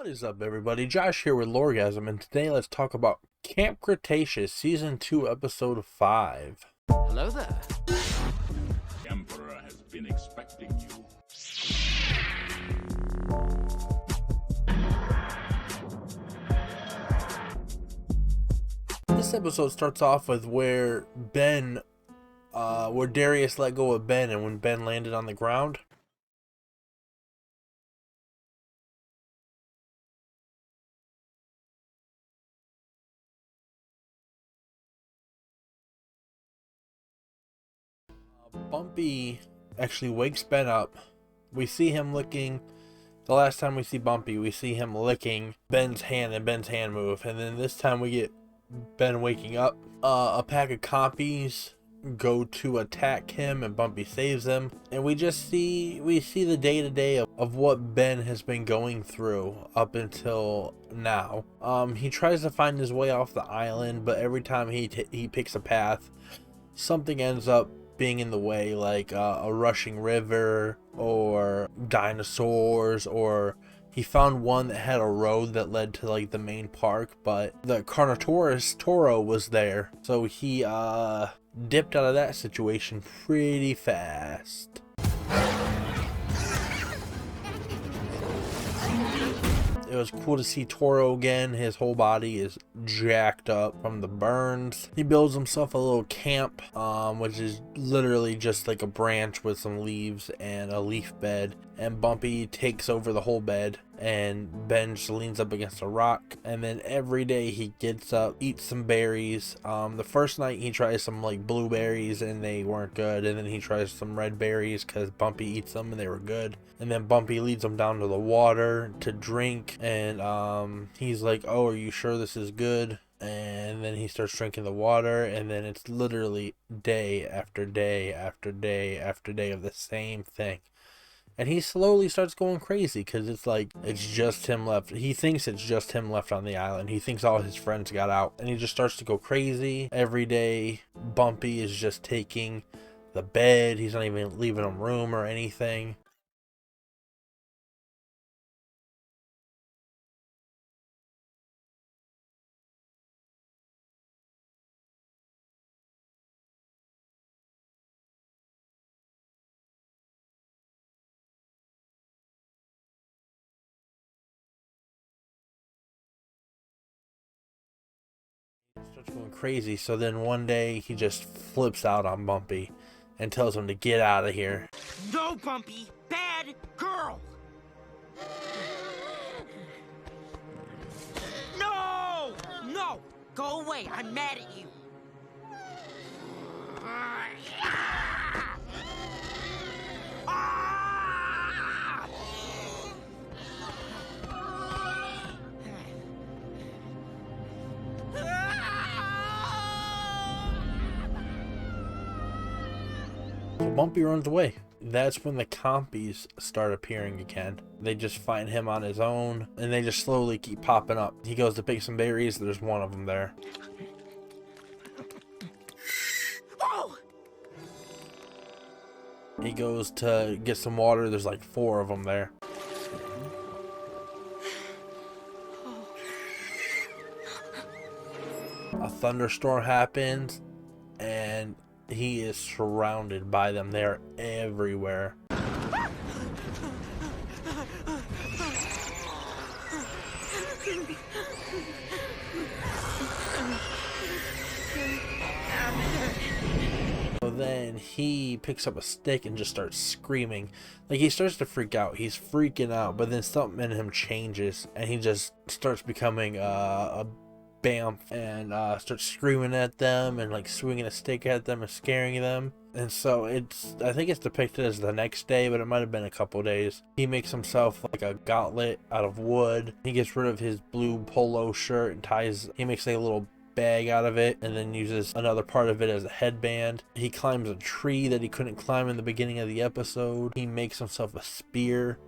What is up, everybody? Josh here with Lorgasm, and today let's talk about Camp Cretaceous Season 2, Episode 5. Hello there. The Emperor has been expecting you. This episode starts off with where Darius let go of Ben, and when Ben landed on the ground. Bumpy actually wakes Ben up. We see him licking. The last time we see Bumpy, we see him licking Ben's hand and Ben's hand move. And then this time we get Ben waking up. A pack of compies go to attack him and Bumpy saves them. And we see the day-to-day of what Ben has been going through up until now. He tries to find his way off the island, but every time he picks a path, something ends up being in the way, like a rushing river or dinosaurs, or he found one that had a road that led to like the main park, but the Carnotaurus Toro was there, so he dipped out of that situation pretty fast. It was cool to see Toro again. His whole body is jacked up from the burns. He builds himself a little camp, which is literally just like a branch with some leaves and a leaf bed. And Bumpy takes over the whole bed, and Ben just leans up against a rock. And then every day he gets up, eats some berries. The first night he tries some like blueberries and they weren't good. And then he tries some red berries because Bumpy eats them and they were good. And then Bumpy leads him down to the water to drink. And he's like, "Oh, are you sure this is good?" And then he starts drinking the water, and then it's literally day after day after day after day of the same thing. And he slowly starts going crazy because it's like it's just him left. He thinks it's just him left on the island. He thinks all his friends got out, and he just starts to go crazy. Every day Bumpy is just taking the bed. He's not even leaving him room or anything. Starts going crazy. So then one day he just flips out on Bumpy and tells him to get out of here. No, Bumpy! Bad girl! No! No! Go away! I'm mad at you! So Bumpy runs away. That's when the compies start appearing again. They just find him on his own, and they just slowly keep popping up. He goes to pick some berries. There's one of them there. Oh! He goes to get some water. There's like 4 of them there. A thunderstorm happens, and he is surrounded by them. They're everywhere. So then he picks up a stick and just starts screaming. Like, he starts to freak out. He's freaking out, but then something in him changes, and he just starts becoming a bamf and starts screaming at them and like swinging a stick at them and scaring them. And so I think it's depicted as the next day, but it might have been a couple days. He makes himself like a gauntlet out of wood. He gets rid of his blue polo shirt and he makes a little bag out of it and then uses another part of it as a headband. He climbs a tree that he couldn't climb in the beginning of the episode. He makes himself a spear,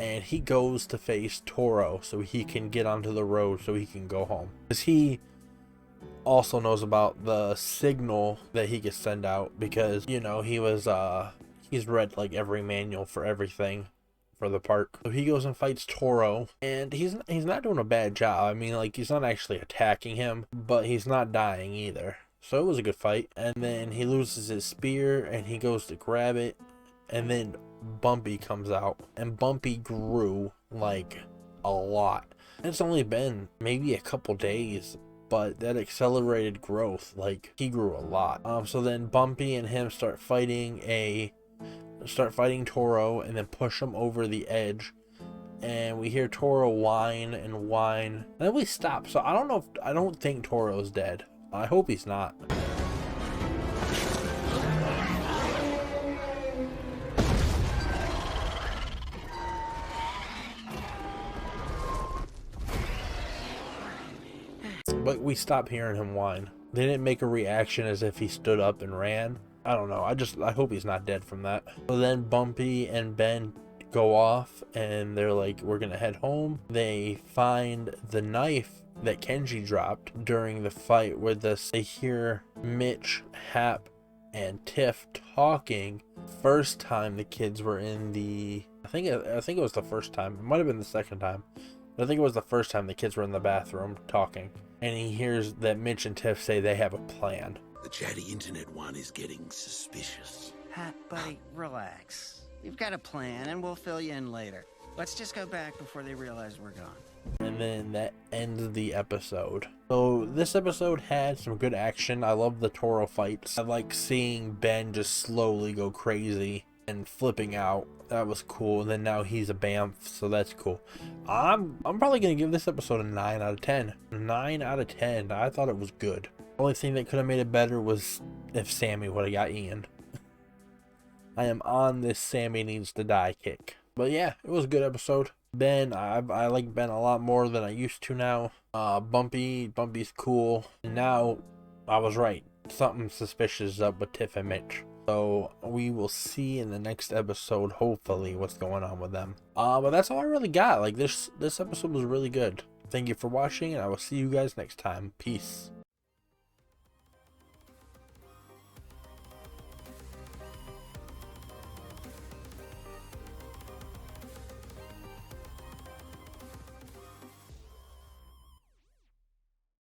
and he goes to face Toro so he can get onto the road so he can go home. Because he also knows about the signal that he can send out, because, you know, he's read like every manual for everything for the park. So he goes and fights Toro, and he's not doing a bad job. I mean, like, he's not actually attacking him, but he's not dying either. So it was a good fight. And then he loses his spear, and he goes to grab it, and then Bumpy comes out, and Bumpy grew like a lot. It's only been maybe a couple days, but that accelerated growth, like, he grew a lot. So then Bumpy and him start fighting Toro, and then push him over the edge, and we hear Toro whine and whine, and then we stop. So I don't think Toro's dead. I hope he's not. But we stop hearing him whine. They didn't make a reaction as if he stood up and ran. I don't know. I hope he's not dead from that. So then Bumpy and Ben go off, and they're like, we're gonna head home. They find the knife that Kenji dropped during the fight with us. They hear Mitch, Hap, and Tiff talking. First time the kids were in the, I think it was the first time. It might have been the second time. I think it was the first time the kids were in the bathroom talking. And he hears that Mitch and Tiff say they have a plan. The chatty internet one is getting suspicious. Hat, buddy, relax. You've got a plan, and we'll fill you in later. Let's just go back before they realize we're gone. And then that ends the episode. So this episode had some good action. I love the Toro fights. I like seeing Ben just slowly go crazy and flipping out. That was cool. And then now he's a Bamf, so that's cool. I'm probably gonna give this episode a 9 out of 10. 9 out of 10. I thought it was good. Only thing that could have made it better was if Sammy would have got Ian. I am on this Sammy needs to die kick. But yeah, it was a good episode. Ben, I like Ben a lot more than I used to now. Bumpy's cool. And now I was right. Something suspicious is up with Tiff and Mitch. So we will see in the next episode, hopefully, what's going on with them. But that's all I really got. Like, this episode was really good. Thank you for watching, and I will see you guys next time. Peace.